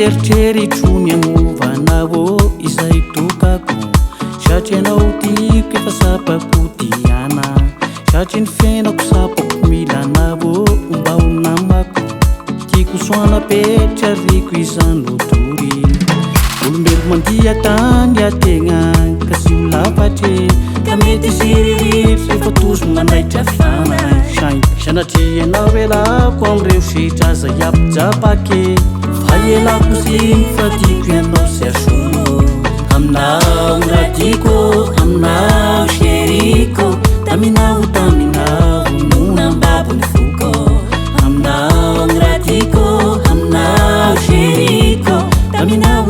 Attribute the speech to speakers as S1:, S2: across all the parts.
S1: teritreritrony agnovanao izay tokako satria anao tiako efa sapako tiana satria ny fiainako sapako milanao mba ho namako tiako soana petra riko izany lotory olombelo mandia tany ategna ka sy ho lafatre ka mety siriritry efa toso manaitra fana sainy sanatria anao elako am'ireo setra zay ampijapake fa elako ziny fa tiako ianao sy asono aminao radiko aminao seriko taminao nonambabo ny foko aminao radiko aminao seriko taminao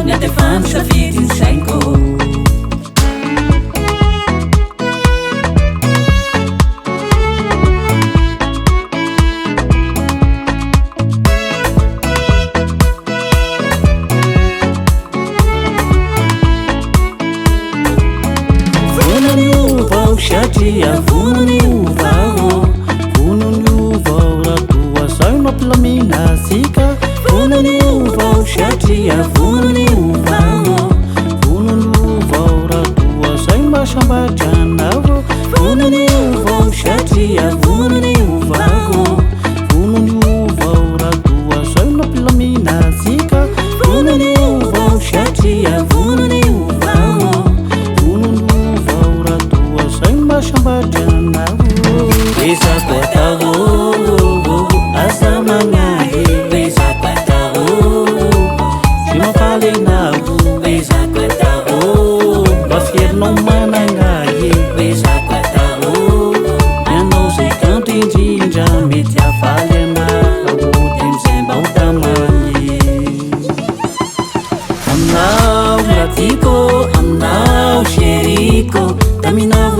S1: ny atefany safidy ny sainko satria vonony ovao raha toa zay mampilamina asika vonony ovao satria vonony ovao raha toa zay mahasambatranao vonony ovao satria vonony ovao raha toa zay mampilamina asika vonony ovao satria vonony ovao sambatranao rezako atao asa magnahy rezako atao sy mampalenao rezako atao mba fierinao managnahy rezako atao ianao zay kanto indrindra mety avaly anao demizay mba ho tamagny aminao ratiko aminao seriko taminao